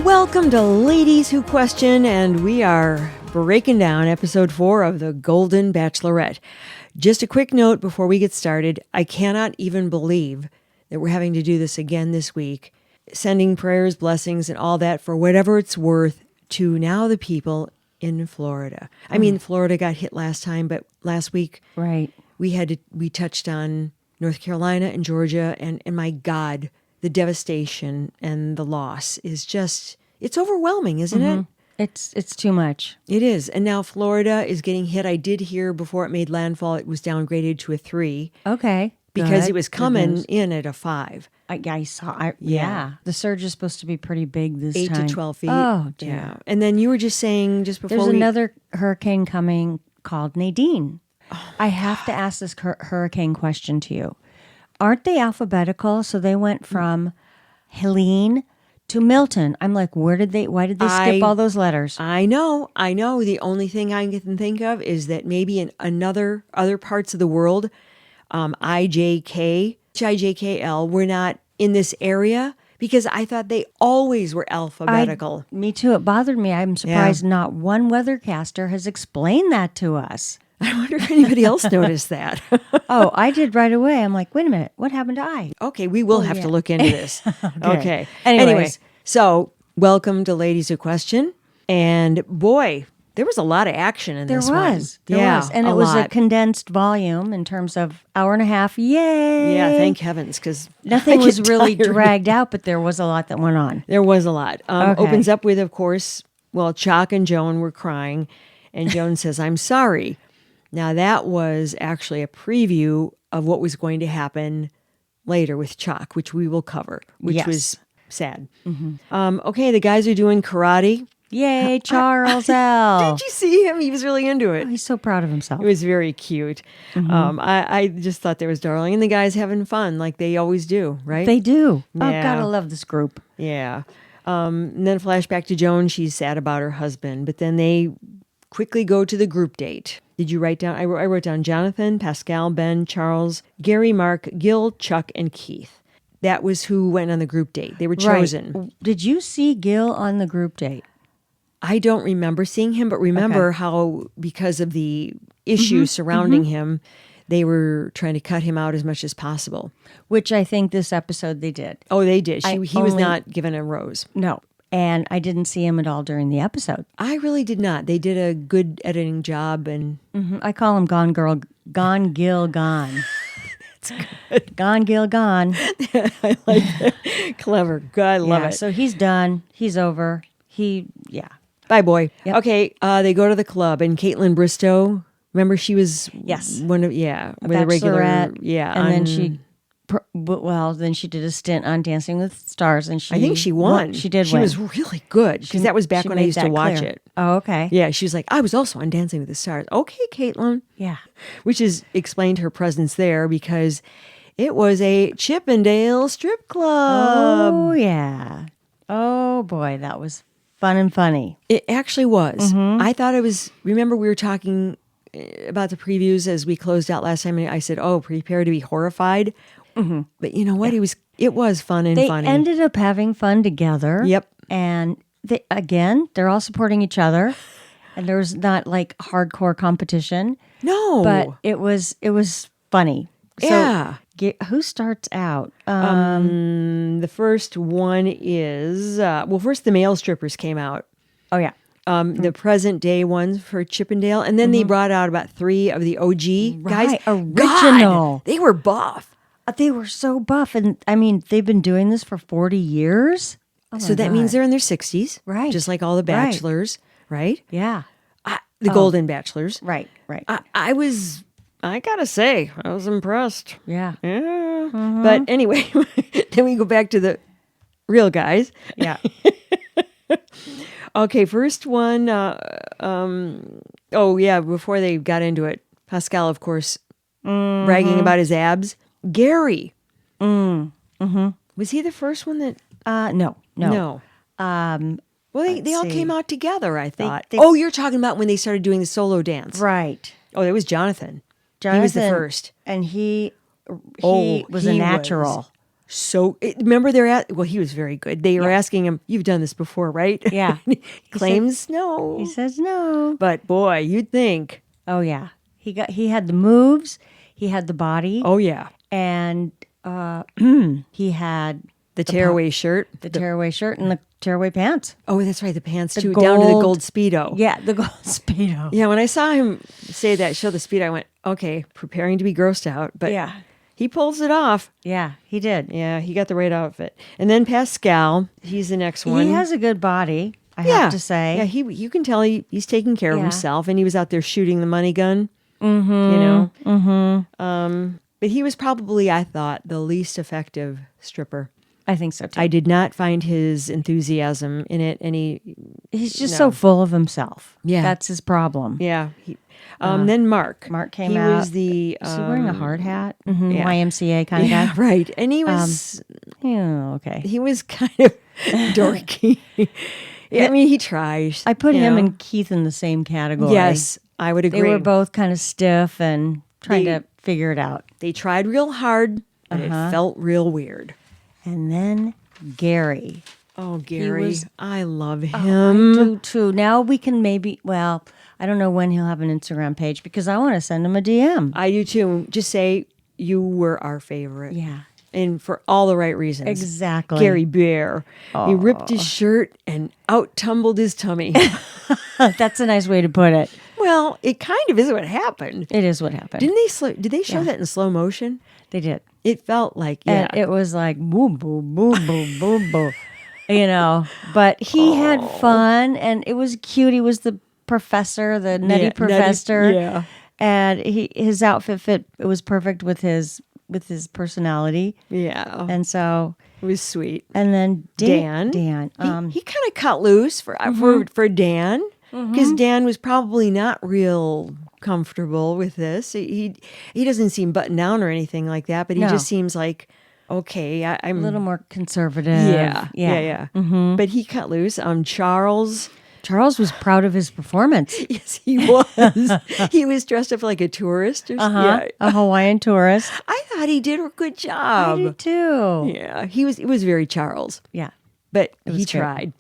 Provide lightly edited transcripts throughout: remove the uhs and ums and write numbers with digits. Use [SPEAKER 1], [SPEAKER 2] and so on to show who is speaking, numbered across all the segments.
[SPEAKER 1] Welcome to Ladies Who Question, and we are breaking down episode 4 of the Golden Bachelorette. Just a quick note before we get started. I cannot even believe that we're having to do this again this week. Sending prayers, blessings, and all that for whatever it's worth to now the people in Florida. I mean, Florida got hit last time, but last week we touched on North Carolina and Georgia, and my God, the devastation and the loss is just, it's overwhelming, isn't it?
[SPEAKER 2] It's too much.
[SPEAKER 1] It is. And now Florida is getting hit. I did hear before it made landfall, it was downgraded to a 3.
[SPEAKER 2] Okay.
[SPEAKER 1] Because it was coming in at a 5.
[SPEAKER 2] I saw. Yeah. The surge is supposed to be pretty big this
[SPEAKER 1] 8
[SPEAKER 2] time.
[SPEAKER 1] to 12 feet.
[SPEAKER 2] Oh, dear.
[SPEAKER 1] Yeah. And then you were just saying just before
[SPEAKER 2] There's another hurricane coming called Nadine.
[SPEAKER 1] Oh,
[SPEAKER 2] I have to ask this hurricane question to you. Aren't they alphabetical? So they went from Helene to Milton. I'm like, why did they skip all those letters?
[SPEAKER 1] I know. The only thing I can think of is that maybe in other parts of the world, IJK, HIJKL, were not in this area because I thought they always were alphabetical.
[SPEAKER 2] Me too. It bothered me. I'm surprised not one weathercaster has explained that to us.
[SPEAKER 1] I wonder if anybody else noticed that.
[SPEAKER 2] Oh, I did right away. I'm like, wait a minute. What happened to I?
[SPEAKER 1] Okay, we will have to look into this. Okay.
[SPEAKER 2] Anyways.
[SPEAKER 1] So welcome to Ladies Who Question. And boy, there was a lot of action in this one.
[SPEAKER 2] There was. And it was a condensed volume in terms of hour and a half. Yay!
[SPEAKER 1] Yeah, thank heavens, because
[SPEAKER 2] nothing was really dragged out, but there was a lot that went on.
[SPEAKER 1] There was a lot. Opens up with, of course, Chock and Joan were crying, and Joan says, "I'm sorry." Now, that was actually a preview of what was going to happen later with Chock, which we will cover, which was sad. Okay, the guys are doing karate.
[SPEAKER 2] Yay, Charles L.
[SPEAKER 1] Did you see him? He was really into it.
[SPEAKER 2] Oh, he's so proud of himself.
[SPEAKER 1] It was very cute. I just thought that was darling. And the guys having fun like they always do, right?
[SPEAKER 2] They do.
[SPEAKER 1] Yeah.
[SPEAKER 2] Oh, gotta love this group.
[SPEAKER 1] Yeah. And then flashback to Joan. She's sad about her husband, but then they quickly go to the group date. Did you write down? I wrote down Jonathan, Pascal, Ben, Charles, Gary, Mark, Gil, Chuck, and Keith. That was who went on the group date. They were chosen.
[SPEAKER 2] Right. Did you see Gil on the group date?
[SPEAKER 1] I don't remember seeing him, but remember how, because of the issues surrounding him, they were trying to cut him out as much as possible.
[SPEAKER 2] Which I think this episode they did.
[SPEAKER 1] Oh, they did. He was not given a rose.
[SPEAKER 2] No. And I didn't see him at all during the episode.
[SPEAKER 1] I really did not. They did a good editing job. And
[SPEAKER 2] I call him Gone Gil, Gone.
[SPEAKER 1] That's good.
[SPEAKER 2] Gone, Gil, Gone.
[SPEAKER 1] I like that. Clever. Good. I love it.
[SPEAKER 2] So he's done. He's over.
[SPEAKER 1] Bye, boy.
[SPEAKER 2] Yep.
[SPEAKER 1] Okay, they go to the club, and Caitlin Bristow, remember she was one of, with a regular,
[SPEAKER 2] and then she did a stint on Dancing with Stars, and
[SPEAKER 1] I think she won.
[SPEAKER 2] She did
[SPEAKER 1] She
[SPEAKER 2] win.
[SPEAKER 1] was really good, because that was back when I used to watch it.
[SPEAKER 2] Oh, okay.
[SPEAKER 1] Yeah, she was like, I was also on Dancing with the Stars. Okay, Caitlin.
[SPEAKER 2] Yeah.
[SPEAKER 1] Which is explained her presence there, because it was a Chippendales strip club.
[SPEAKER 2] Oh, yeah. Oh, boy, that was fun and funny.
[SPEAKER 1] It actually was. I thought it was, remember we were talking about the previews as we closed out last time, and I said, prepare to be horrified. But you know what? It was fun and funny.
[SPEAKER 2] They ended up having fun together.
[SPEAKER 1] Yep.
[SPEAKER 2] And they're all supporting each other. And there was not like hardcore competition.
[SPEAKER 1] No.
[SPEAKER 2] But it was funny.
[SPEAKER 1] Yeah.
[SPEAKER 2] So, who starts out?
[SPEAKER 1] The first one is, first the male strippers came out.
[SPEAKER 2] Oh, yeah.
[SPEAKER 1] The present day ones for Chippendale. And then they brought out about 3 of the OG guys.
[SPEAKER 2] Original.
[SPEAKER 1] God, they were buff.
[SPEAKER 2] They were so buff. And I mean, they've been doing this for 40 years. Oh,
[SPEAKER 1] so that means they're in their 60s.
[SPEAKER 2] Right.
[SPEAKER 1] Just like all the bachelors, right?
[SPEAKER 2] Yeah.
[SPEAKER 1] The Golden Bachelors.
[SPEAKER 2] Right.
[SPEAKER 1] I gotta say, I was impressed.
[SPEAKER 2] Yeah.
[SPEAKER 1] But anyway, then we go back to the real guys.
[SPEAKER 2] Yeah.
[SPEAKER 1] Okay, first one. Before they got into it, Pascal, of course, bragging about his abs. Gary. Was he the first one that?
[SPEAKER 2] No.
[SPEAKER 1] Well, they all came out together, I thought. You're talking about when they started doing the solo dance.
[SPEAKER 2] Right.
[SPEAKER 1] Oh, it was Jonathan. He was the first.
[SPEAKER 2] And he was a natural.
[SPEAKER 1] Remember he was very good. They were asking him, "You've done this before, right?"
[SPEAKER 2] Yeah.
[SPEAKER 1] He claims no.
[SPEAKER 2] He says no.
[SPEAKER 1] But boy, you'd think.
[SPEAKER 2] Oh yeah. He had the moves, he had the body.
[SPEAKER 1] Oh yeah.
[SPEAKER 2] And he had
[SPEAKER 1] the tearaway shirt.
[SPEAKER 2] The tearaway shirt and the tearaway pants.
[SPEAKER 1] Oh, that's right, the pants too, down to the gold Speedo.
[SPEAKER 2] Yeah, the gold Speedo.
[SPEAKER 1] Yeah, when I saw him say that, show the Speedo, I went, okay, preparing to be grossed out. But
[SPEAKER 2] yeah.
[SPEAKER 1] He pulls it off.
[SPEAKER 2] Yeah, he did.
[SPEAKER 1] Yeah, he got the right outfit. And then Pascal, he's the next one.
[SPEAKER 2] He has a good body, I have to say.
[SPEAKER 1] Yeah, you can tell he's taking care of himself, and he was out there shooting the money gun. Mm-hmm. You know? Mm-hmm. But he was probably, I thought, the least effective stripper.
[SPEAKER 2] I think so, too.
[SPEAKER 1] I did not find his enthusiasm in it.
[SPEAKER 2] He's just so full of himself.
[SPEAKER 1] Yeah.
[SPEAKER 2] That's his problem.
[SPEAKER 1] Yeah. Then Mark.
[SPEAKER 2] Mark came
[SPEAKER 1] out.
[SPEAKER 2] He
[SPEAKER 1] was the...
[SPEAKER 2] was he wearing a hard hat? Mm-hmm. Yeah. YMCA kind of guy?
[SPEAKER 1] Yeah, right. And he was...
[SPEAKER 2] okay.
[SPEAKER 1] He was kind of dorky. I mean, he tries.
[SPEAKER 2] I put him and Keith in the same category.
[SPEAKER 1] Yes, I would agree.
[SPEAKER 2] They were both kind of stiff and trying to figure it out.
[SPEAKER 1] They tried real hard, but it felt real weird.
[SPEAKER 2] And then Gary.
[SPEAKER 1] Oh, Gary. I love him.
[SPEAKER 2] I do too. Now we can I don't know when he'll have an Instagram page because I want to send him a DM.
[SPEAKER 1] I do too. Just say you were our favorite.
[SPEAKER 2] Yeah.
[SPEAKER 1] And for all the right reasons.
[SPEAKER 2] Exactly.
[SPEAKER 1] Gary Bear. Oh. He ripped his shirt and out tumbled his tummy.
[SPEAKER 2] That's a nice way to put it.
[SPEAKER 1] Well, it kind of is what happened.
[SPEAKER 2] It is what happened.
[SPEAKER 1] Did they show that in slow motion?
[SPEAKER 2] They did.
[SPEAKER 1] It felt like,
[SPEAKER 2] And it was like, boom, boom, boom, boom, boom, boom. You know, but he had fun and it was cute. He was the professor, the nutty professor.
[SPEAKER 1] Yeah.
[SPEAKER 2] And his outfit it was perfect with his personality.
[SPEAKER 1] Yeah.
[SPEAKER 2] And so
[SPEAKER 1] it was sweet.
[SPEAKER 2] And then Dan.
[SPEAKER 1] He kind of cut loose for Dan because Dan was probably not real comfortable with this. He doesn't seem buttoned down or anything like that, but he just seems like, okay, I'm
[SPEAKER 2] a little more conservative.
[SPEAKER 1] Yeah. Mm-hmm. But he cut loose.
[SPEAKER 2] Charles was proud of his performance.
[SPEAKER 1] Yes, he was. He was dressed up like a tourist.
[SPEAKER 2] A Hawaiian tourist.
[SPEAKER 1] I thought he did a good job.
[SPEAKER 2] I did too.
[SPEAKER 1] Yeah, it was very Charles.
[SPEAKER 2] Yeah.
[SPEAKER 1] But he tried.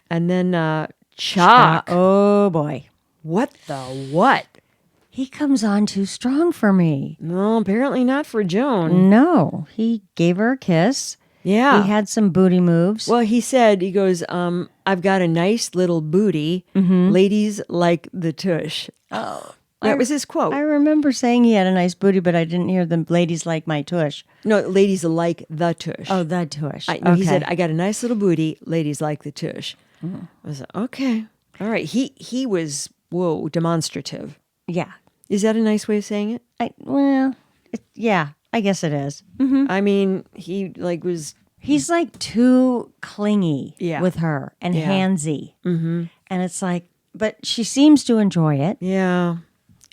[SPEAKER 1] And then Chock.
[SPEAKER 2] Oh, boy.
[SPEAKER 1] What the what?
[SPEAKER 2] He comes on too strong for me.
[SPEAKER 1] No, apparently not for Joan.
[SPEAKER 2] No, he gave her a kiss.
[SPEAKER 1] Yeah.
[SPEAKER 2] He had some booty moves.
[SPEAKER 1] Well, he goes, I've got a nice little booty. Mm-hmm. Ladies like the tush.
[SPEAKER 2] Oh.
[SPEAKER 1] That was his quote.
[SPEAKER 2] I remember saying he had a nice booty, but I didn't hear the ladies like my tush.
[SPEAKER 1] No, ladies like the tush.
[SPEAKER 2] Oh, the tush.
[SPEAKER 1] He said, I got a nice little booty. Ladies like the tush. Mm. I was like, okay. All right. He was, demonstrative.
[SPEAKER 2] Yeah.
[SPEAKER 1] Is that a nice way of saying it?
[SPEAKER 2] Yeah, I guess it is.
[SPEAKER 1] Mm-hmm. I mean, he was...
[SPEAKER 2] He's like too clingy with her and handsy.
[SPEAKER 1] Mm-hmm.
[SPEAKER 2] And it's like, but she seems to enjoy it.
[SPEAKER 1] Yeah.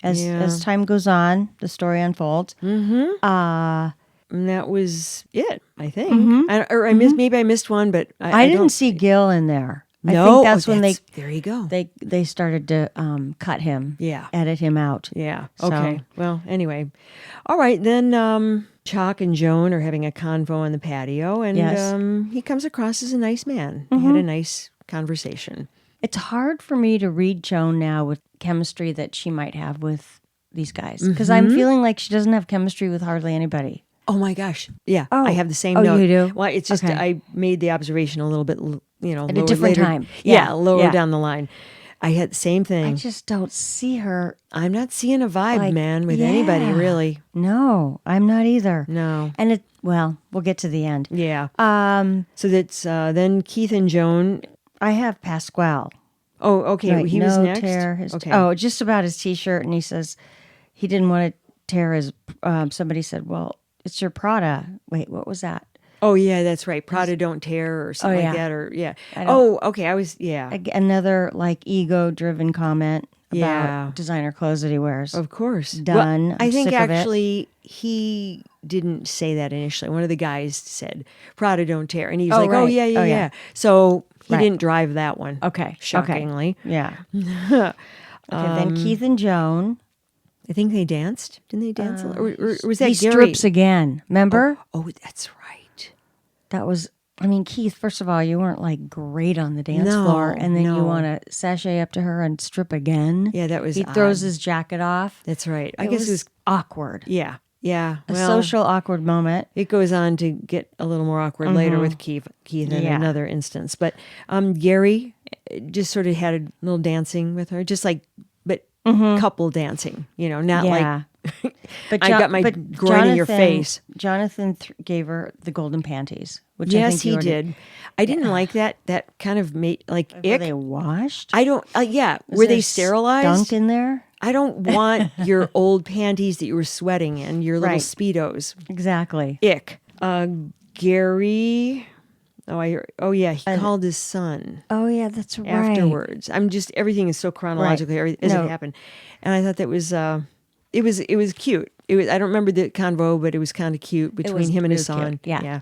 [SPEAKER 2] As time goes on, the story unfolds.
[SPEAKER 1] Mm-hmm. And that was it, I think. Mm-hmm. Maybe I missed one, but
[SPEAKER 2] I didn't see Gil in there.
[SPEAKER 1] No,
[SPEAKER 2] I think that's when
[SPEAKER 1] there you go.
[SPEAKER 2] They started to cut him, edit him out.
[SPEAKER 1] Yeah. Okay. Well, anyway, all right. Then Chock and Joan are having a convo on the patio, and he comes across as a nice man. Mm-hmm. They had a nice conversation.
[SPEAKER 2] It's hard for me to read Joan now with chemistry that she might have with these guys because I'm feeling like she doesn't have chemistry with hardly anybody.
[SPEAKER 1] Oh my gosh! Yeah, I have the same note.
[SPEAKER 2] Oh, you do?
[SPEAKER 1] Well, it's just I made the observation a little bit,
[SPEAKER 2] at a different time.
[SPEAKER 1] Lower down the line. I had the same thing.
[SPEAKER 2] I just don't see her.
[SPEAKER 1] I'm not seeing a vibe, man, with anybody really.
[SPEAKER 2] No, I'm not either.
[SPEAKER 1] No,
[SPEAKER 2] and we'll get to the end.
[SPEAKER 1] Yeah. So that's then Keith and Joan.
[SPEAKER 2] I have Pasquale.
[SPEAKER 1] Oh, okay.
[SPEAKER 2] Right.
[SPEAKER 1] He was next.
[SPEAKER 2] Just about his T-shirt, and he says he didn't want to tear his. Somebody said, "Well, it's your Prada." Wait, what was that?
[SPEAKER 1] Oh yeah, that's right. Prada don't tear or something like that. Or okay. I was
[SPEAKER 2] another like ego-driven comment about designer clothes that he wears.
[SPEAKER 1] Of course,
[SPEAKER 2] done.
[SPEAKER 1] Well, I think actually he didn't say that initially. One of the guys said Prada don't tear, and he was
[SPEAKER 2] right.
[SPEAKER 1] "Oh yeah." So he didn't drive that one.
[SPEAKER 2] Okay,
[SPEAKER 1] shockingly.
[SPEAKER 2] Okay. Yeah. Then Keith and Joan.
[SPEAKER 1] I think they danced. Didn't they dance? Or was that
[SPEAKER 2] he
[SPEAKER 1] Gary?
[SPEAKER 2] strips again? Remember?
[SPEAKER 1] Oh, that's right.
[SPEAKER 2] That was, I mean, Keith, first of all, you weren't like great on the dance
[SPEAKER 1] No,
[SPEAKER 2] floor. And then
[SPEAKER 1] no.
[SPEAKER 2] you want to sashay up to her and strip again.
[SPEAKER 1] Yeah, that was
[SPEAKER 2] He
[SPEAKER 1] odd.
[SPEAKER 2] throws his jacket off.
[SPEAKER 1] That's right. I guess it was
[SPEAKER 2] awkward.
[SPEAKER 1] yeah. Yeah.
[SPEAKER 2] A social awkward moment.
[SPEAKER 1] It goes on to get a little more awkward later with Keith in another instance. But Gary just sort of had a little dancing with her, just like, but couple dancing, not like,
[SPEAKER 2] but
[SPEAKER 1] I got my groin in your face.
[SPEAKER 2] Jonathan gave her the golden panties, which
[SPEAKER 1] yes,
[SPEAKER 2] I think
[SPEAKER 1] he did. I didn't like that. That kind of made like
[SPEAKER 2] Were
[SPEAKER 1] ick.
[SPEAKER 2] they washed?
[SPEAKER 1] I don't. Were they sterilized?
[SPEAKER 2] Dunk in there?
[SPEAKER 1] I don't want your old panties that you were sweating in, your little Speedos.
[SPEAKER 2] Exactly.
[SPEAKER 1] Ick. Gary. He called his son.
[SPEAKER 2] Oh yeah, that's right.
[SPEAKER 1] Afterwards, everything is so chronologically as it happened, and I thought that was it was cute. It was I don't remember the convo, but it was kind of cute between him and his son.
[SPEAKER 2] Cute. Yeah.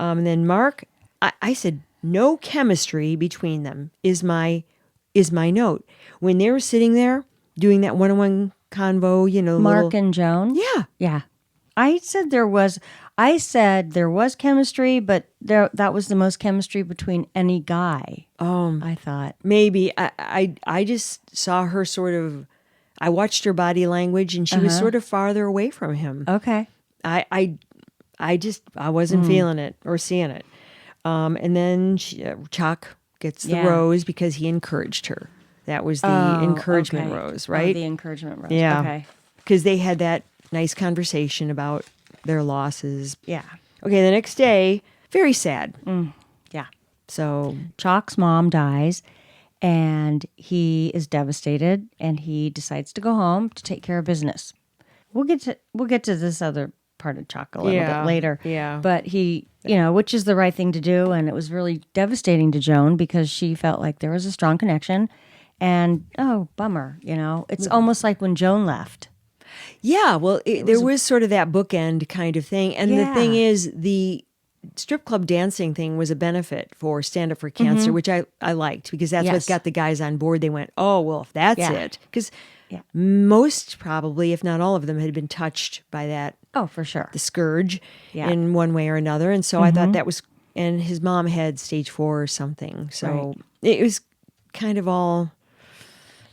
[SPEAKER 1] And then Mark, I said no chemistry between them is my note when they were sitting there doing that one-on-one convo.
[SPEAKER 2] Mark and Joan.
[SPEAKER 1] Yeah.
[SPEAKER 2] I said there was chemistry, but that was the most chemistry between any guy. I thought
[SPEAKER 1] maybe I just saw her sort of. I watched her body language, and she was sort of farther away from him.
[SPEAKER 2] Okay.
[SPEAKER 1] I wasn't feeling it or seeing it. And then Chock gets the rose because he encouraged her. That was the encouragement rose, right?
[SPEAKER 2] The encouragement rose.
[SPEAKER 1] Yeah.
[SPEAKER 2] Okay.
[SPEAKER 1] Because they had that nice conversation about their losses.
[SPEAKER 2] Yeah.
[SPEAKER 1] Okay, the next day, very sad.
[SPEAKER 2] Yeah.
[SPEAKER 1] So
[SPEAKER 2] Chock's mom dies, and he is devastated, and he decides to go home to take care of business. We'll get to this other part of Chock a little bit later.
[SPEAKER 1] Yeah.
[SPEAKER 2] But he, which is the right thing to do, and it was really devastating to Joan because she felt like there was a strong connection, and bummer, It's almost like when Joan left.
[SPEAKER 1] Yeah, well, there was sort of that bookend kind of thing. And the thing is, the strip club dancing thing was a benefit for Stand Up for Cancer, which I liked because that's what got the guys on board. They went, oh, well, if that's it. Because most probably, if not all of them, had been touched by that.
[SPEAKER 2] Oh, for sure.
[SPEAKER 1] The scourge in one way or another. And so I thought that was, and his mom had stage 4 or something. So it was kind of all,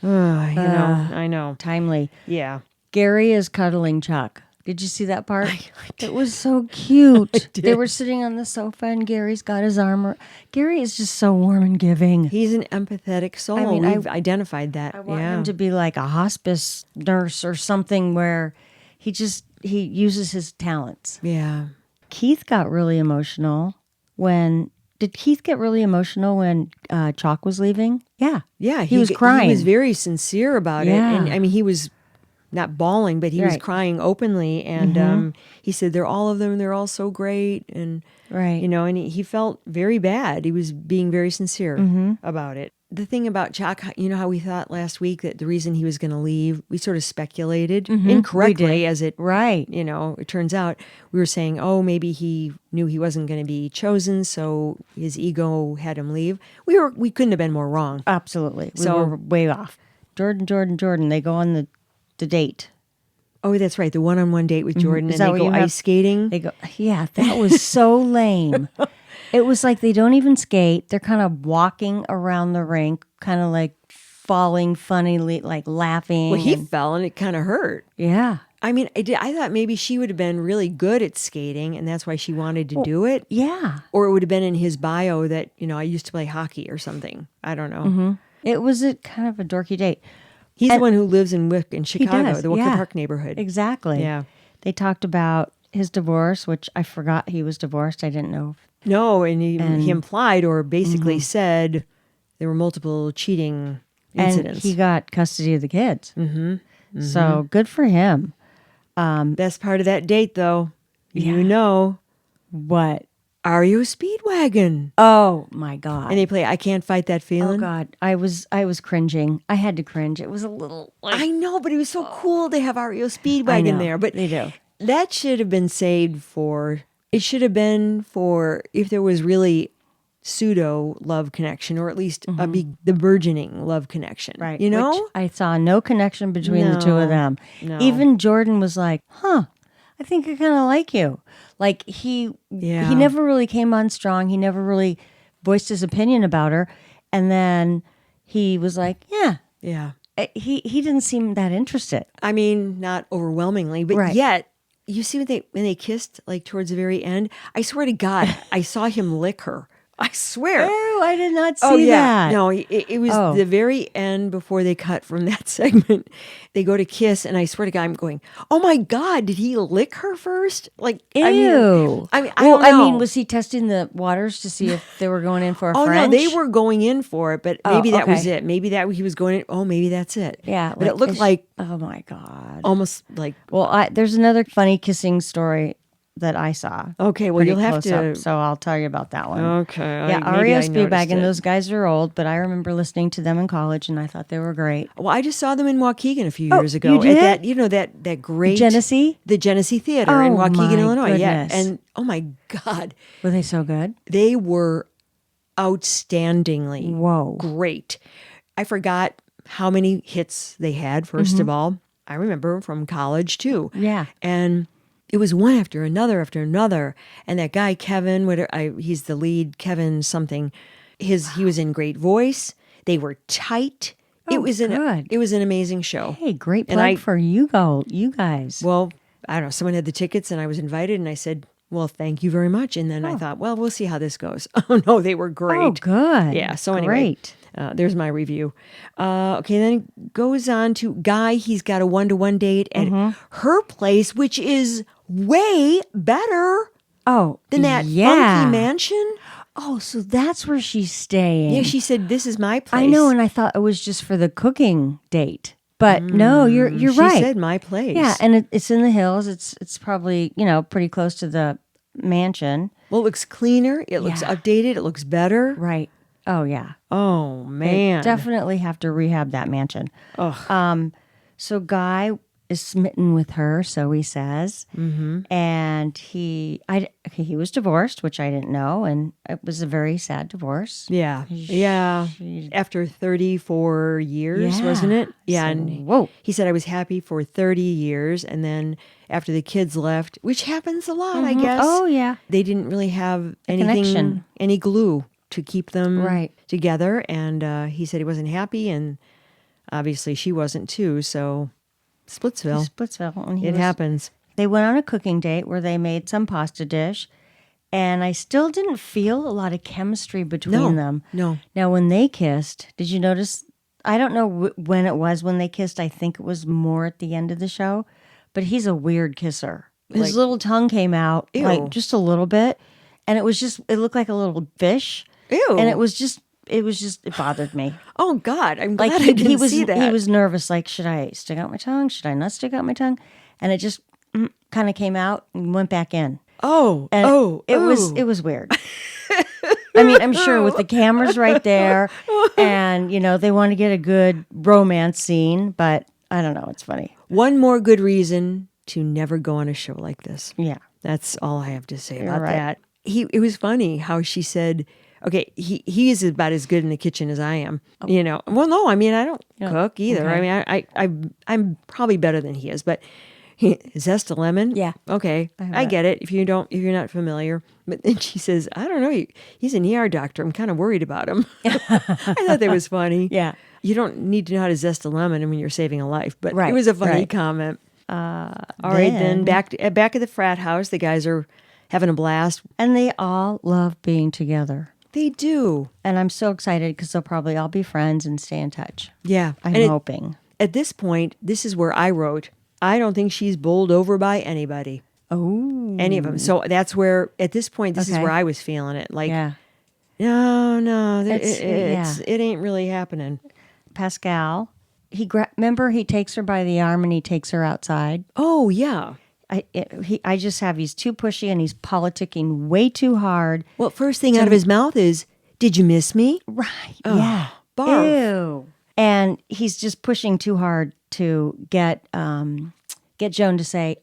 [SPEAKER 1] I know.
[SPEAKER 2] Timely.
[SPEAKER 1] Yeah.
[SPEAKER 2] Gary is cuddling Chock. Did you see that part? It was so cute. They were sitting on the sofa, and Gary's got his arm. Gary is just so warm and giving.
[SPEAKER 1] He's an empathetic soul. I mean, We've identified that.
[SPEAKER 2] I want him to be like a hospice nurse or something where he uses his talents.
[SPEAKER 1] Yeah.
[SPEAKER 2] Keith got really emotional when... Did Keith get really emotional when Chock was leaving? Yeah.
[SPEAKER 1] Yeah.
[SPEAKER 2] He was crying.
[SPEAKER 1] He was very sincere about it. And I mean, he was... not bawling, but he was crying openly, and he said, "They're all of them. They're all so great," and and he felt very bad. He was being very sincere about it. The thing about Chock, how we thought last week that the reason he was going to leave, we sort of speculated incorrectly, as it it turns out. We were saying, oh, maybe he knew he wasn't going to be chosen, so his ego had him leave. We couldn't have been more wrong.
[SPEAKER 2] Absolutely, we were way off. Jordan. They go on the date.
[SPEAKER 1] Oh, that's right. The one-on-one date with Jordan, and they go ice skating.
[SPEAKER 2] They go, yeah, that was so lame. It was like they don't even skate. They're kind of walking around the rink, kind of like falling funnily, like laughing.
[SPEAKER 1] Well, he fell, and it kind of hurt.
[SPEAKER 2] Yeah.
[SPEAKER 1] I mean, I thought maybe she would have been really good at skating, and that's why she wanted to do it.
[SPEAKER 2] Yeah.
[SPEAKER 1] Or it would have been in his bio that, I used to play hockey or something. I don't know.
[SPEAKER 2] It was kind of a dorky date.
[SPEAKER 1] He's the one who lives in Chicago, the Wicker Park neighborhood.
[SPEAKER 2] Exactly.
[SPEAKER 1] Yeah.
[SPEAKER 2] They talked about his divorce, which I forgot he was divorced. I didn't know.
[SPEAKER 1] No, and he implied or basically said there were multiple cheating incidents.
[SPEAKER 2] And he got custody of the kids. So good for him.
[SPEAKER 1] Best part of that date, though,
[SPEAKER 2] what?
[SPEAKER 1] REO Speedwagon.
[SPEAKER 2] Oh my God.
[SPEAKER 1] And they play I Can't Fight That Feeling.
[SPEAKER 2] Oh God. I was cringing. I had to cringe. It was a little
[SPEAKER 1] I know, but it was so cool to have REO Speedwagon there. But
[SPEAKER 2] they do.
[SPEAKER 1] That should have been saved for if there was really pseudo love connection, or at least the burgeoning love connection.
[SPEAKER 2] Right.
[SPEAKER 1] Which
[SPEAKER 2] I saw no connection between the two of them.
[SPEAKER 1] No.
[SPEAKER 2] Even Jordan was like, I think I kind of like you. Like he never really came on strong. He never really voiced his opinion about her. And then he was like, yeah.
[SPEAKER 1] Yeah.
[SPEAKER 2] He didn't seem that interested.
[SPEAKER 1] I mean, not overwhelmingly, but yet you see when they kissed like towards the very end, I swear to God, I saw him lick her. I swear.
[SPEAKER 2] Oh, I did not see that.
[SPEAKER 1] No, it was the very end before they cut from that segment. They go to kiss, and I swear to God, I'm going, oh my God, did he lick her first? Like,
[SPEAKER 2] ew.
[SPEAKER 1] I don't know.
[SPEAKER 2] I mean, was he testing the waters to see if they were going in for a French?
[SPEAKER 1] No, they were going in for it, but maybe that was it. Maybe that he was going in. Oh, maybe that's it.
[SPEAKER 2] Yeah.
[SPEAKER 1] But it looked like,
[SPEAKER 2] oh my God.
[SPEAKER 1] almost like.
[SPEAKER 2] Well, there's another funny kissing story that I saw.
[SPEAKER 1] Okay, well, you'll have to.
[SPEAKER 2] Up, so I'll tell you about that one.
[SPEAKER 1] Okay.
[SPEAKER 2] Yeah, Ario Spivak, and those guys are old, but I remember listening to them in college, and I thought they were great.
[SPEAKER 1] Well, I just saw them in Waukegan a few years ago.
[SPEAKER 2] You did?
[SPEAKER 1] At that great
[SPEAKER 2] Genesee?
[SPEAKER 1] The Genesee Theater in Waukegan, Illinois.
[SPEAKER 2] Goodness.
[SPEAKER 1] Yeah, and oh my God,
[SPEAKER 2] were they so good?
[SPEAKER 1] They were outstandingly great. I forgot how many hits they had. First of all, I remember from college too.
[SPEAKER 2] Yeah,
[SPEAKER 1] and it was one after another. And that guy, Kevin, he's the lead, Kevin something. He was in great voice. They were tight. It was an amazing show.
[SPEAKER 2] Hey, great plug for you guys.
[SPEAKER 1] Well, I don't know. Someone had the tickets and I was invited and I said, well, thank you very much. And then I thought, well, we'll see how this goes. Oh, no, they were great.
[SPEAKER 2] Oh, good.
[SPEAKER 1] Yeah. So anyway, there's my review. Okay, then it goes on to Guy. He's got a 1-to-1 date at her place, which is way better than that funky mansion.
[SPEAKER 2] Oh, so that's where she's staying.
[SPEAKER 1] Yeah, she said, this is my place.
[SPEAKER 2] I know, and I thought it was just for the cooking date. But no, you're right.
[SPEAKER 1] She said my place.
[SPEAKER 2] Yeah, and it's in the hills. It's probably, pretty close to the mansion.
[SPEAKER 1] Well, it looks cleaner. It looks updated. It looks better.
[SPEAKER 2] Right. Oh, yeah.
[SPEAKER 1] Oh, man.
[SPEAKER 2] They definitely have to rehab that mansion.
[SPEAKER 1] Ugh.
[SPEAKER 2] So Guy is smitten with her, so he says. Mm-hmm. And he was divorced, which I didn't know, and it was a very sad divorce.
[SPEAKER 1] Yeah. After 34 years, wasn't it? Yeah.
[SPEAKER 2] So,
[SPEAKER 1] and he said, I was happy for 30 years, and then after the kids left, which happens a lot, I guess.
[SPEAKER 2] Oh, yeah.
[SPEAKER 1] They didn't really have any glue to keep them together, and he said he wasn't happy, and obviously she wasn't too, so Splitsville.
[SPEAKER 2] And
[SPEAKER 1] it happens.
[SPEAKER 2] They went on a cooking date where they made some pasta dish, and I still didn't feel a lot of chemistry between them.
[SPEAKER 1] No.
[SPEAKER 2] Now, when they kissed, did you notice? I don't know when it was when they kissed. I think it was more at the end of the show, but he's a weird kisser. His little tongue came out, like just a little bit, and it looked like a little fish.
[SPEAKER 1] Ew.
[SPEAKER 2] And it bothered me.
[SPEAKER 1] Oh, God. I'm glad I didn't see that.
[SPEAKER 2] He was nervous, like, should I stick out my tongue? Should I not stick out my tongue? And it just kind of came out and went back in. It was weird. I mean, I'm sure with the cameras right there and, they want to get a good romance scene, but I don't know. It's funny.
[SPEAKER 1] One more good reason to never go on a show like this.
[SPEAKER 2] Yeah.
[SPEAKER 1] That's all I have to say about that. It was funny how she said, okay, he is about as good in the kitchen as I am. Well, no, I mean, I don't cook either.
[SPEAKER 2] Okay.
[SPEAKER 1] I mean, I'm probably better than he is, but zest a lemon.
[SPEAKER 2] Yeah.
[SPEAKER 1] Okay. I get it. If you're not familiar. But then she says, I don't know. He's an ER doctor. I'm kind of worried about him. I thought that was funny.
[SPEAKER 2] Yeah.
[SPEAKER 1] You don't need to know how to zest a lemon when you're saving a life, but
[SPEAKER 2] it
[SPEAKER 1] was a funny comment. All right, then back at the frat house, the guys are having a blast.
[SPEAKER 2] And they all love being together.
[SPEAKER 1] They do.
[SPEAKER 2] And I'm so excited because they'll probably all be friends and stay in touch.
[SPEAKER 1] Yeah.
[SPEAKER 2] I'm hoping.
[SPEAKER 1] At this point, this is where I wrote, I don't think she's bowled over by anybody.
[SPEAKER 2] Oh.
[SPEAKER 1] Any of them. So that's where, at this point, this is where I was feeling it. Like, no, it ain't really happening.
[SPEAKER 2] Pascal, remember he takes her by the arm and he takes her outside?
[SPEAKER 1] Oh, yeah.
[SPEAKER 2] I just have, he's too pushy and he's politicking way too hard.
[SPEAKER 1] Well, first thing out of his mouth is, did you miss me?
[SPEAKER 2] Right.
[SPEAKER 1] Oh,
[SPEAKER 2] yeah.
[SPEAKER 1] Barf.
[SPEAKER 2] Ew. And he's just pushing too hard to get Joan to say,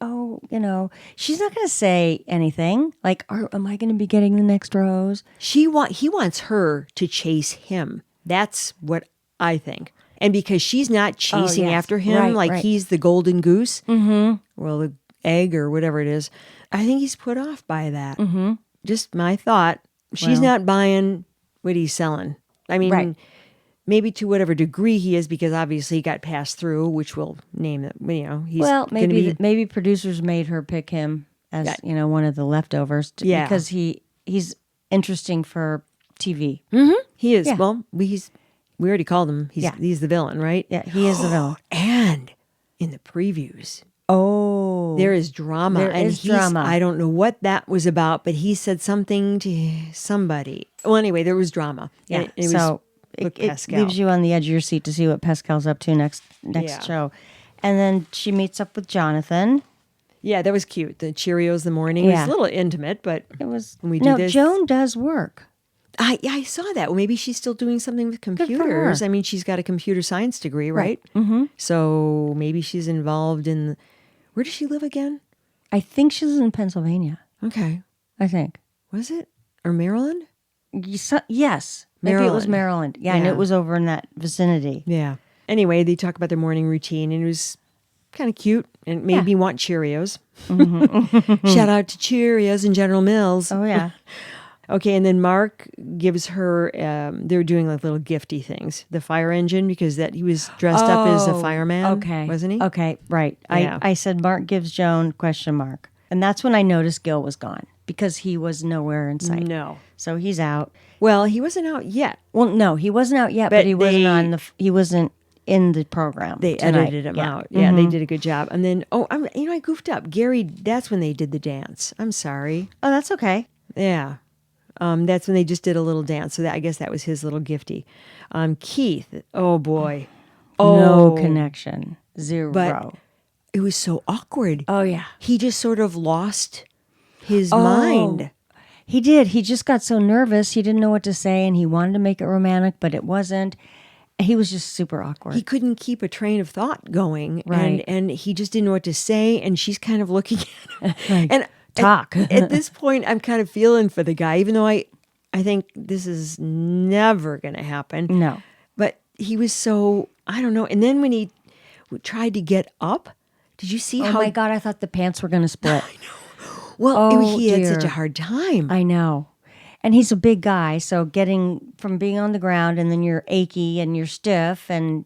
[SPEAKER 2] she's not going to say anything. Like, am I going to be getting the next rose?
[SPEAKER 1] He wants her to chase him. That's what I think. And because she's not chasing after him he's the golden goose, well, the egg or whatever it is, I think he's put off by that. Mm-hmm. Just my thought. She's not buying what he's selling. I mean, maybe to whatever degree he is, because obviously he got passed through, which we'll name that. He's
[SPEAKER 2] maybe producers made her pick him as one of the leftovers. Because he's interesting for TV.
[SPEAKER 1] Mm-hmm. He is. Yeah. Well, we already called him. He's the villain, right?
[SPEAKER 2] Yeah, he is the villain.
[SPEAKER 1] And in the previews, there is drama. Drama. I don't know what that was about, but he said something to somebody. Well, anyway, there was drama.
[SPEAKER 2] Yeah. It leaves you on the edge of your seat to see what Pascal's up to next show. And then she meets up with Jonathan.
[SPEAKER 1] Yeah, that was cute. The Cheerios in the morning. It was a little intimate, but
[SPEAKER 2] it was.
[SPEAKER 1] When we do this,
[SPEAKER 2] Joan does work.
[SPEAKER 1] I saw that. Well, maybe she's still doing something with computers. I mean, she's got a computer science degree, right? Mm-hmm. So maybe she's involved in. Where does she live again?
[SPEAKER 2] I think she lives in Pennsylvania.
[SPEAKER 1] Okay.
[SPEAKER 2] I think.
[SPEAKER 1] Was it? Or Maryland?
[SPEAKER 2] Yes. Maybe it was Maryland. Yeah, and it was over in that vicinity.
[SPEAKER 1] Yeah. Anyway, they talk about their morning routine, and it was kind of cute, and made me want Cheerios. Mm-hmm. Shout out to Cheerios and General Mills.
[SPEAKER 2] Oh, yeah.
[SPEAKER 1] Okay, and then Mark gives her, they were doing like little gifty things. The fire engine, because he was dressed up as a fireman, wasn't he?
[SPEAKER 2] Okay, right.
[SPEAKER 1] Yeah.
[SPEAKER 2] I said Mark gives Joan ? And that's when I noticed Gil was gone, because he was nowhere in sight.
[SPEAKER 1] No.
[SPEAKER 2] So he's out.
[SPEAKER 1] Well, he wasn't out yet.
[SPEAKER 2] Well, no, he wasn't out yet, but he wasn't in the program.
[SPEAKER 1] They edited him out. Yeah, they did a good job. And then, I goofed up. Gary, that's when they did the dance. I'm sorry.
[SPEAKER 2] Oh, that's okay.
[SPEAKER 1] Yeah. That's when they just did a little dance. So I guess that was his little gifty. Keith, oh boy.
[SPEAKER 2] No connection. Zero.
[SPEAKER 1] But it was so awkward.
[SPEAKER 2] Oh, yeah.
[SPEAKER 1] He just sort of lost his mind.
[SPEAKER 2] He did. He just got so nervous. He didn't know what to say, and he wanted to make it romantic, but it wasn't. He was just super awkward.
[SPEAKER 1] He couldn't keep a train of thought going.
[SPEAKER 2] Right.
[SPEAKER 1] And he just didn't know what to say, and she's kind of looking at him.
[SPEAKER 2] Right.
[SPEAKER 1] And
[SPEAKER 2] talk.
[SPEAKER 1] At this point, I'm kind of feeling for the guy, even though I think this is never going to happen.
[SPEAKER 2] No.
[SPEAKER 1] But he was so, I don't know. And then when he tried to get up, did you see how...
[SPEAKER 2] Oh, my God, I thought the pants were going to split.
[SPEAKER 1] I know. Well, he had such a hard time.
[SPEAKER 2] I know. And he's a big guy, so getting from being on the ground and then you're achy and you're stiff and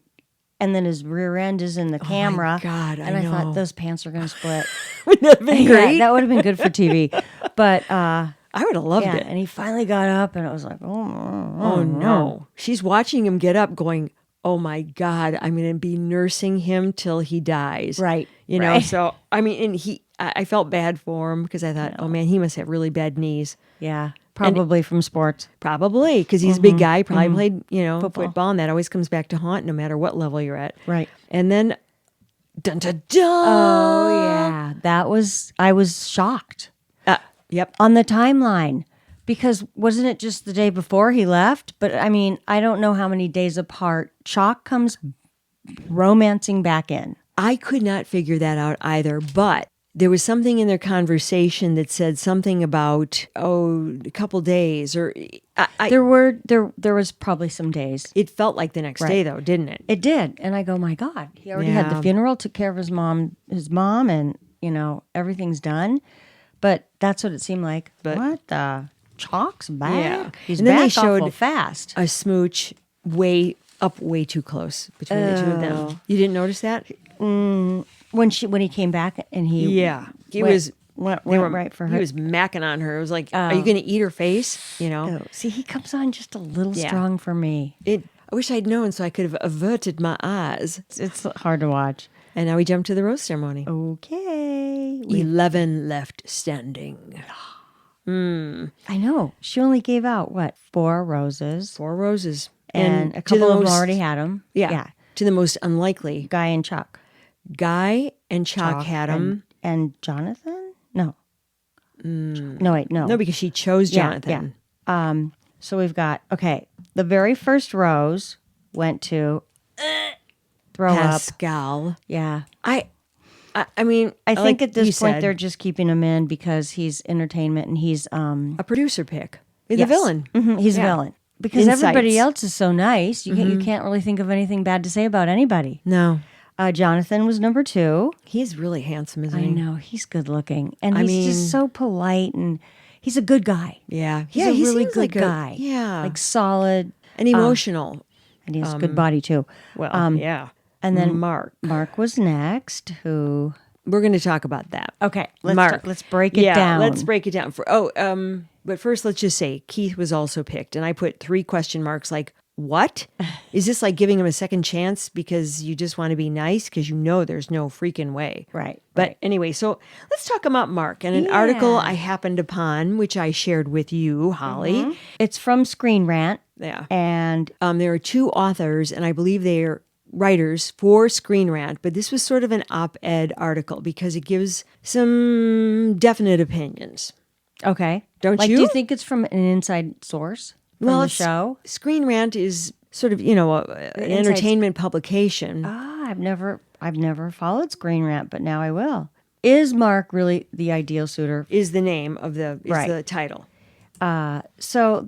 [SPEAKER 2] then his rear end is in the camera.
[SPEAKER 1] Oh, my God,
[SPEAKER 2] and I thought those pants are going to split.
[SPEAKER 1] Wouldn't that have been great?
[SPEAKER 2] Yeah, that would have been good for TV. But...
[SPEAKER 1] I would have loved it.
[SPEAKER 2] And he finally got up and it was like,
[SPEAKER 1] oh no. She's watching him get up going, oh my God, I'm going to be nursing him till he dies.
[SPEAKER 2] Right.
[SPEAKER 1] You know, so, I mean, and I felt bad for him because I thought, oh man, he must have really bad knees.
[SPEAKER 2] Yeah. Probably from sports.
[SPEAKER 1] Probably, because he's a big guy, probably played, football, and that always comes back to haunt no matter what level you're at.
[SPEAKER 2] Right.
[SPEAKER 1] And then, dun dun dun.
[SPEAKER 2] Oh, yeah. I was shocked.
[SPEAKER 1] Yep.
[SPEAKER 2] On the timeline. Because wasn't it just the day before he left? But I mean, I don't know how many days apart. Chock comes romancing back in.
[SPEAKER 1] I could not figure that out either, but there was something in their conversation that said something about, a couple days or...
[SPEAKER 2] There was probably some days.
[SPEAKER 1] It felt like the next day though, didn't it?
[SPEAKER 2] It did. And I go, my God, he already had the funeral, took care of his mom and, everything's done. But that's what it seemed like. But what the... Chock's back. Yeah. He's back. They showed fast.
[SPEAKER 1] A smooch way too close between the two of them. You didn't notice that?
[SPEAKER 2] When he came back and he went right for her.
[SPEAKER 1] He was macking on her. It was like, are you going to eat her face?
[SPEAKER 2] See, he comes on just a little strong for me.
[SPEAKER 1] I wish I'd known so I could have averted my eyes.
[SPEAKER 2] It's hard to watch.
[SPEAKER 1] And now we jump to the rose ceremony.
[SPEAKER 2] Okay.
[SPEAKER 1] 11 left standing.
[SPEAKER 2] I know. She only gave out, 4 roses?
[SPEAKER 1] 4 roses.
[SPEAKER 2] And a couple of them already had them.
[SPEAKER 1] Yeah. To the most unlikely.
[SPEAKER 2] Guy and Chock.
[SPEAKER 1] Guy and Chock had them.
[SPEAKER 2] And Jonathan? No. No, wait, no.
[SPEAKER 1] No, because she chose Jonathan.
[SPEAKER 2] Yeah. So we've got, the very first rose went to throw
[SPEAKER 1] Pascal.
[SPEAKER 2] up. Yeah.
[SPEAKER 1] I mean,
[SPEAKER 2] I think at this point they're just keeping him in because he's entertainment and he's
[SPEAKER 1] a producer pick. He's a villain.
[SPEAKER 2] Mm-hmm. He's a villain because everybody else is so nice. You can't really think of anything bad to say about anybody.
[SPEAKER 1] No.
[SPEAKER 2] Jonathan was number 2.
[SPEAKER 1] He's really handsome, isn't he?
[SPEAKER 2] I know. He's good looking. And he's just so polite, and he's a good guy.
[SPEAKER 1] Yeah.
[SPEAKER 2] He's a really good guy.
[SPEAKER 1] Yeah.
[SPEAKER 2] Like solid.
[SPEAKER 1] And emotional.
[SPEAKER 2] And he has a good body, too.
[SPEAKER 1] Well, yeah.
[SPEAKER 2] And then
[SPEAKER 1] Mark.
[SPEAKER 2] Mark was next, who...
[SPEAKER 1] We're going to talk about that.
[SPEAKER 2] Okay. Let's break it
[SPEAKER 1] down.
[SPEAKER 2] Yeah,
[SPEAKER 1] let's break it down. But first, let's just say Keith was also picked. And I put 3 question marks like, what? Is this like giving him a second chance because you just want to be nice? Because you know there's no freaking way.
[SPEAKER 2] Right.
[SPEAKER 1] But anyway, so let's talk about Mark and an article I happened upon, which I shared with you, Holly.
[SPEAKER 2] Mm-hmm. It's from Screen Rant.
[SPEAKER 1] Yeah.
[SPEAKER 2] And
[SPEAKER 1] there are 2 authors, and I believe they are writers for Screen Rant, but this was sort of an op-ed article because it gives some definite opinions.
[SPEAKER 2] Okay.
[SPEAKER 1] Don't you?
[SPEAKER 2] Do you think it's from an inside source from the show?
[SPEAKER 1] Screen Rant is sort of, an entertainment publication.
[SPEAKER 2] I've never followed Screen Rant, but now I will. Is Mark really the ideal suitor?
[SPEAKER 1] Is the name of the title.
[SPEAKER 2] So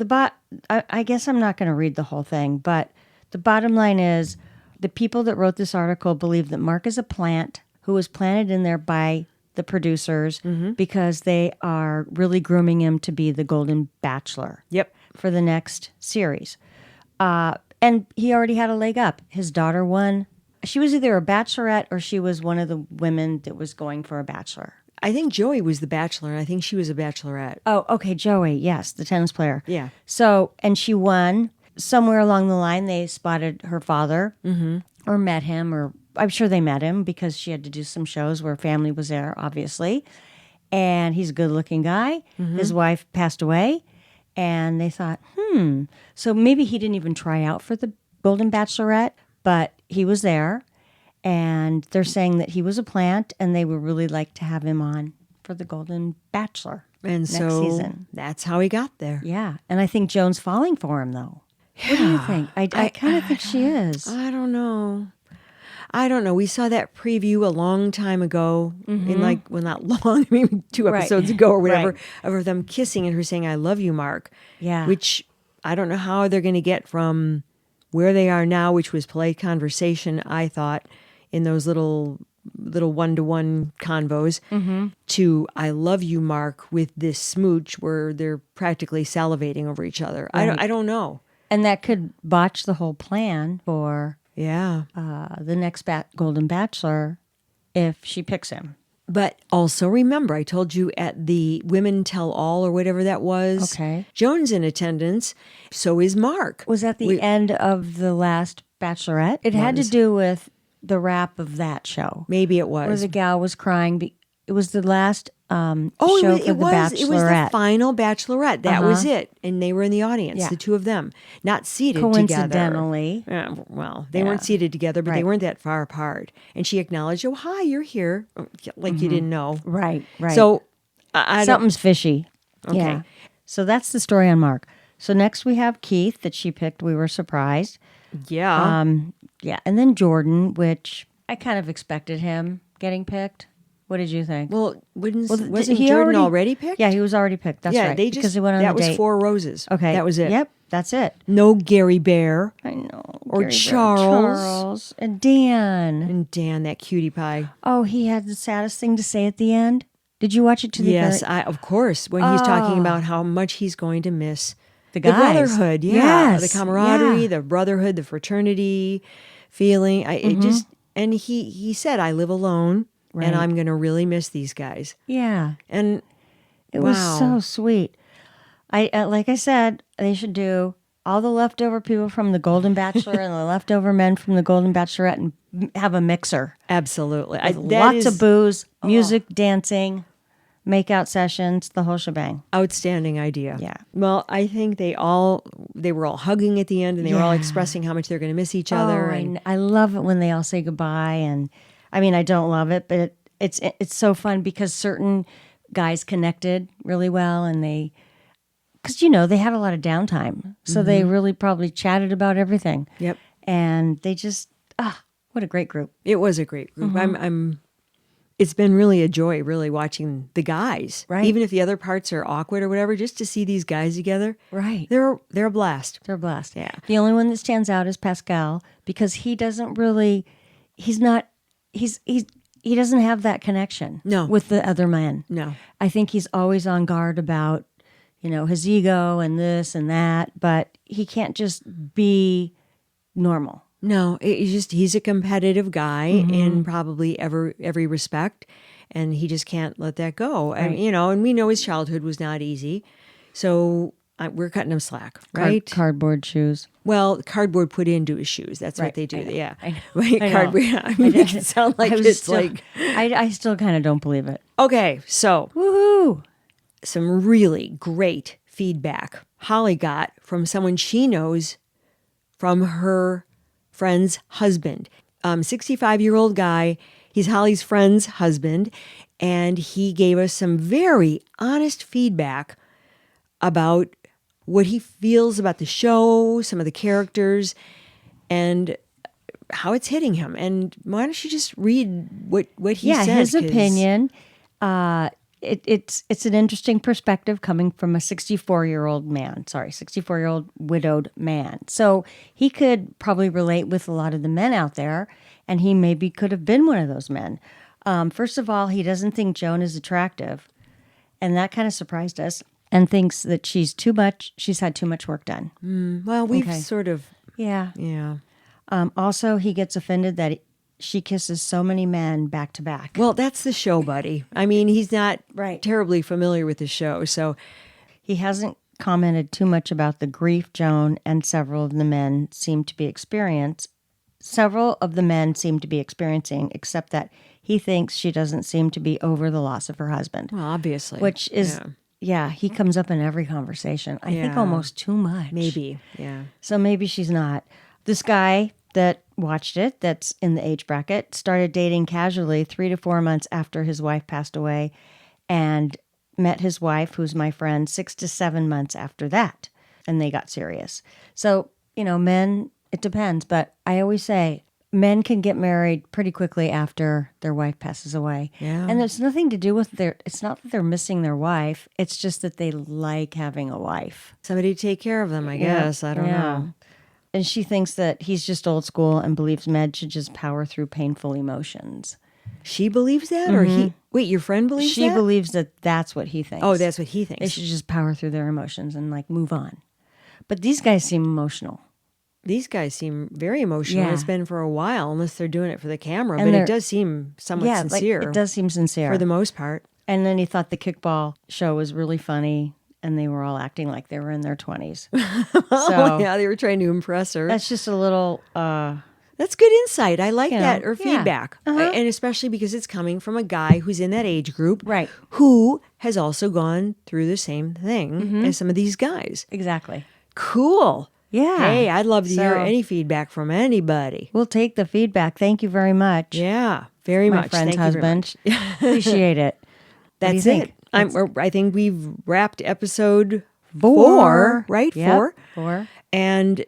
[SPEAKER 2] I guess I'm not going to read the whole thing, but the bottom line is the people that wrote this article believe that Mark is a plant who was planted in there by the producers because they are really grooming him to be the Golden Bachelor.
[SPEAKER 1] Yep.
[SPEAKER 2] For the next series. And he already had a leg up. His daughter won. She was either a bachelorette or she was one of the women that was going for a bachelor.
[SPEAKER 1] I think Joey was the bachelor, and I think she was a bachelorette.
[SPEAKER 2] Oh, okay, Joey, yes, the tennis player.
[SPEAKER 1] Yeah.
[SPEAKER 2] So, and she won. Somewhere along the line, they spotted her father or met him, or I'm sure they met him because she had to do some shows where family was there, obviously. And he's a good-looking guy. His wife passed away, and they thought, so maybe he didn't even try out for the Golden Bachelorette, but he was there. And they're saying that he was a plant, and they would really like to have him on for the Golden Bachelor
[SPEAKER 1] and
[SPEAKER 2] next season.
[SPEAKER 1] That's how he got there.
[SPEAKER 2] Yeah, and I think Joan's falling for him, though. What do you think? I kind of think she is.
[SPEAKER 1] I don't know. We saw that preview a long time ago, not long, maybe 2 episodes ago or whatever, of them kissing and her saying, "I love you, Mark."
[SPEAKER 2] Yeah.
[SPEAKER 1] Which I don't know how they're going to get from where they are now, which was polite conversation, I thought, in those little one-to-one convos, to "I love you, Mark," with this smooch where they're practically salivating over each other.
[SPEAKER 2] Right.
[SPEAKER 1] I don't know.
[SPEAKER 2] And that could botch the whole plan for the next Golden Bachelor if she picks him.
[SPEAKER 1] But also remember, I told you at the Women Tell All or whatever that was.
[SPEAKER 2] Okay.
[SPEAKER 1] Joan's in attendance. So is Mark.
[SPEAKER 2] Was that the end of the last Bachelorette? It had to do with the wrap of that show.
[SPEAKER 1] Maybe it was.
[SPEAKER 2] Where the gal was crying. It was the last show for the Bachelorette.
[SPEAKER 1] It was the final Bachelorette. That was it. And they were in the audience, the 2 of them, not seated
[SPEAKER 2] Coincidentally.
[SPEAKER 1] together. Well, they weren't seated together, but they weren't that far apart. And she acknowledged, "Oh, hi, you're here." Like you didn't know.
[SPEAKER 2] Right.
[SPEAKER 1] So
[SPEAKER 2] something's fishy.
[SPEAKER 1] Okay.
[SPEAKER 2] Yeah. So that's the story on Mark. So next we have Keith that she picked. We were surprised.
[SPEAKER 1] Yeah.
[SPEAKER 2] And then Jordan, which I kind of expected him getting picked. What did you think?
[SPEAKER 1] Well, wasn't Jordan already picked?
[SPEAKER 2] Yeah, he was already picked. That's right.
[SPEAKER 1] Because
[SPEAKER 2] he went on
[SPEAKER 1] that
[SPEAKER 2] a
[SPEAKER 1] was
[SPEAKER 2] date.
[SPEAKER 1] 4 roses.
[SPEAKER 2] Okay.
[SPEAKER 1] That was it.
[SPEAKER 2] Yep, that's it.
[SPEAKER 1] No Gary Bear.
[SPEAKER 2] I know.
[SPEAKER 1] Or
[SPEAKER 2] Gary
[SPEAKER 1] Charles.
[SPEAKER 2] And Dan.
[SPEAKER 1] And Dan, that cutie pie.
[SPEAKER 2] Oh, he had the saddest thing to say at the end. Did you watch it to the end?
[SPEAKER 1] Yes, of course. When he's talking about how much he's going to miss
[SPEAKER 2] the guys.
[SPEAKER 1] brotherhood. Yeah.
[SPEAKER 2] Yes.
[SPEAKER 1] The camaraderie, the brotherhood, the fraternity feeling. And he said, "I live alone. Right. And I'm going to really miss these guys."
[SPEAKER 2] Yeah.
[SPEAKER 1] And
[SPEAKER 2] it was so sweet. Like I said, they should do all the leftover people from the Golden Bachelor and the leftover men from the Golden Bachelorette and have a mixer.
[SPEAKER 1] Absolutely.
[SPEAKER 2] Lots of booze, music, dancing, makeout sessions, the whole shebang.
[SPEAKER 1] Outstanding idea.
[SPEAKER 2] Yeah.
[SPEAKER 1] Well, I think they were all hugging at the end and they were all expressing how much they're going to miss each other. And
[SPEAKER 2] I love it when they all say goodbye. And I mean, I don't love it, but it's so fun because certain guys connected really well, and because they had a lot of downtime, so they really probably chatted about everything.
[SPEAKER 1] Yep.
[SPEAKER 2] And they just what a great group.
[SPEAKER 1] It was a great group. It's been really a joy, really watching the guys.
[SPEAKER 2] Right.
[SPEAKER 1] Even if the other parts are awkward or whatever, just to see these guys together.
[SPEAKER 2] Right.
[SPEAKER 1] They're a blast.
[SPEAKER 2] They're a blast.
[SPEAKER 1] Yeah.
[SPEAKER 2] The only one that stands out is Pascal because he doesn't really. He's not he doesn't have that connection with the other men.
[SPEAKER 1] No.
[SPEAKER 2] I think he's always on guard about, his ego and this and that, but he can't just be normal.
[SPEAKER 1] No, he's a competitive guy in probably every respect, and he just can't let that go.
[SPEAKER 2] Right.
[SPEAKER 1] And we know his childhood was not easy, so we're cutting him slack, right?
[SPEAKER 2] Cardboard shoes.
[SPEAKER 1] Well, cardboard put into his shoes. That's what they do.
[SPEAKER 2] I know.
[SPEAKER 1] Yeah,
[SPEAKER 2] I know.
[SPEAKER 1] right.
[SPEAKER 2] I know.
[SPEAKER 1] Cardboard. I mean, it can sound like
[SPEAKER 2] I still kind of don't believe it.
[SPEAKER 1] Okay, so
[SPEAKER 2] Woohoo!
[SPEAKER 1] Some really great feedback Holly got from someone she knows from her friend's husband. 65-year-old guy. He's Holly's friend's husband, and he gave us some very honest feedback about what he feels about the show, some of the characters, and how it's hitting him. And why don't you just read what he said?
[SPEAKER 2] Yeah, his opinion. It's an interesting perspective coming from a 64-year-old widowed man. So he could probably relate with a lot of the men out there, and he maybe could have been one of those men. First of all, he doesn't think Joan is attractive, and that kind of surprised us, and thinks that she's had too much work done.
[SPEAKER 1] Well, we've sort of...
[SPEAKER 2] Yeah.
[SPEAKER 1] Yeah.
[SPEAKER 2] Also, he gets offended that she kisses so many men back to back.
[SPEAKER 1] Well, that's the show, buddy. I mean, he's not
[SPEAKER 2] Right.
[SPEAKER 1] terribly familiar with the show, so...
[SPEAKER 2] He hasn't commented too much about the grief Joan and several of the men seem to be experiencing, except that he thinks she doesn't seem to be over the loss of her husband.
[SPEAKER 1] Well, obviously.
[SPEAKER 2] Which is, he comes up in every conversation. I think almost too much.
[SPEAKER 1] Maybe, yeah.
[SPEAKER 2] So maybe she's not. This guy that watched it, that's in the age bracket, started dating casually 3 to 4 months after his wife passed away, and met his wife, who's my friend, 6 to 7 months after that, and they got serious. So, men, it depends, but I always say men can get married pretty quickly after their wife passes away.
[SPEAKER 1] Yeah.
[SPEAKER 2] And it's nothing to do with it's not that they're missing their wife, it's just that they like having a wife.
[SPEAKER 1] Somebody to take care of them, I guess. I don't know.
[SPEAKER 2] And she thinks that he's just old school and believes men should just power through painful emotions.
[SPEAKER 1] She believes that? Or he... Wait, your friend believes that?
[SPEAKER 2] She believes that that's what he thinks.
[SPEAKER 1] Oh, that's what he thinks.
[SPEAKER 2] They should just power through their emotions and, move on. But these guys seem emotional.
[SPEAKER 1] These guys seem very emotional.
[SPEAKER 2] Yeah.
[SPEAKER 1] It's been for a while, unless they're doing it for the camera.
[SPEAKER 2] And
[SPEAKER 1] but it does seem somewhat sincere.
[SPEAKER 2] It does seem sincere.
[SPEAKER 1] For the most part.
[SPEAKER 2] And then he thought the kickball show was really funny, and they were all acting like they were in their 20s.
[SPEAKER 1] So, yeah, they were trying to impress her.
[SPEAKER 2] That's just a little...
[SPEAKER 1] That's good insight. I like that, or feedback.
[SPEAKER 2] Uh-huh.
[SPEAKER 1] And especially because it's coming from a guy who's in that age group.
[SPEAKER 2] Right.
[SPEAKER 1] Who has also gone through the same thing as some of these guys.
[SPEAKER 2] Exactly.
[SPEAKER 1] Cool.
[SPEAKER 2] Yeah.
[SPEAKER 1] Hey, I'd love to hear any feedback from anybody.
[SPEAKER 2] We'll take the feedback. Thank you very much.
[SPEAKER 1] Yeah, very
[SPEAKER 2] My
[SPEAKER 1] much.
[SPEAKER 2] friend's
[SPEAKER 1] Thank
[SPEAKER 2] husband. Appreciate it.
[SPEAKER 1] That's it. I think we've wrapped episode
[SPEAKER 2] 4,
[SPEAKER 1] right?
[SPEAKER 2] Yep.
[SPEAKER 1] 4. And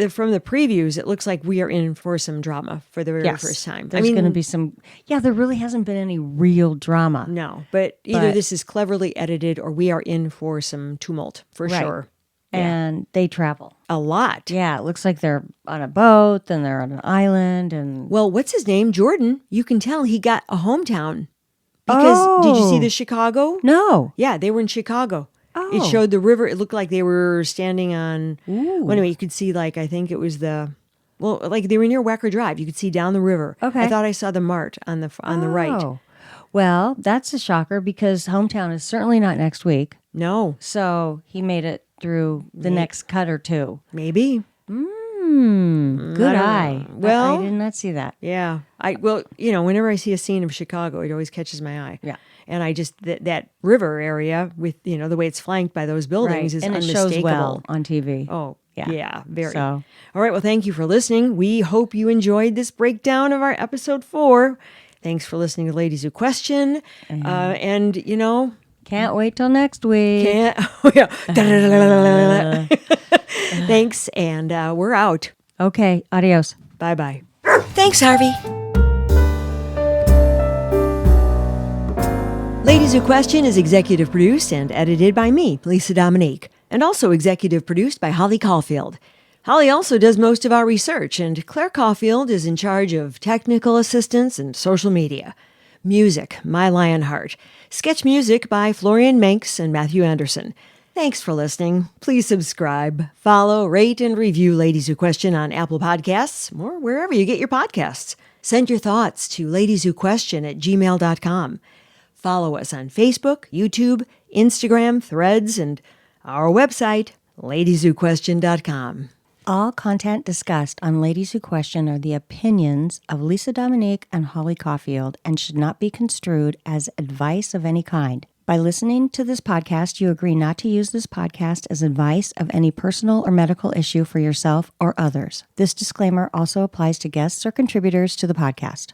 [SPEAKER 1] from the previews, it looks like we are in for some drama for the very first time.
[SPEAKER 2] There's going to be some... Yeah, there really hasn't been any real drama.
[SPEAKER 1] No, but either this is cleverly edited or we are in for some tumult, for sure.
[SPEAKER 2] And they travel.
[SPEAKER 1] A lot.
[SPEAKER 2] Yeah, it looks like they're on a boat, and they're on an island, and...
[SPEAKER 1] Well, what's his name? Jordan. You can tell he got a hometown. Because, did you see the Chicago?
[SPEAKER 2] No.
[SPEAKER 1] Yeah, they were in Chicago.
[SPEAKER 2] Oh.
[SPEAKER 1] It showed the river. It looked like they were standing on...
[SPEAKER 2] Ooh.
[SPEAKER 1] Well, anyway, you could see, I think it was they were near Wecker Drive. You could see down the river.
[SPEAKER 2] Okay.
[SPEAKER 1] I thought I saw the Mart on the right.
[SPEAKER 2] Well, that's a shocker, because hometown is certainly not next week.
[SPEAKER 1] No.
[SPEAKER 2] So he made it through the next cut or two.
[SPEAKER 1] Maybe.
[SPEAKER 2] Good eye.
[SPEAKER 1] Well,
[SPEAKER 2] I did not see that.
[SPEAKER 1] Yeah. Whenever I see a scene of Chicago, it always catches my eye.
[SPEAKER 2] Yeah.
[SPEAKER 1] And I just, that river area with, the way it's flanked by those buildings is
[SPEAKER 2] and
[SPEAKER 1] unmistakable.
[SPEAKER 2] it shows well on TV.
[SPEAKER 1] Oh, yeah, very.
[SPEAKER 2] So.
[SPEAKER 1] All right, well, thank you for listening. We hope you enjoyed this breakdown of our episode 4. Thanks for listening to Ladies Who Question.
[SPEAKER 2] Can't wait till next week.
[SPEAKER 1] Thanks, and we're out.
[SPEAKER 2] Okay, adios.
[SPEAKER 1] Bye-bye. Thanks, Harvey. Ladies Who Question is executive produced and edited by me, Lisa Dominique, and also executive produced by Holly Caulfield. Holly also does most of our research, and Claire Caulfield is in charge of technical assistance and social media. Music, My Lionheart. Sketch music by Florian Manx and Matthew Anderson. Thanks for listening. Please subscribe, follow, rate, and review Ladies Who Question on Apple Podcasts or wherever you get your podcasts. Send your thoughts to ladieswhoquestion@gmail.com. Follow us on Facebook, YouTube, Instagram, Threads, and our website, ladieswhoquestion.com.
[SPEAKER 2] All content discussed on Ladies Who Question are the opinions of Lisa Dominique and Holly Caulfield and should not be construed as advice of any kind. By listening to this podcast, you agree not to use this podcast as advice of any personal or medical issue for yourself or others. This disclaimer also applies to guests or contributors to the podcast.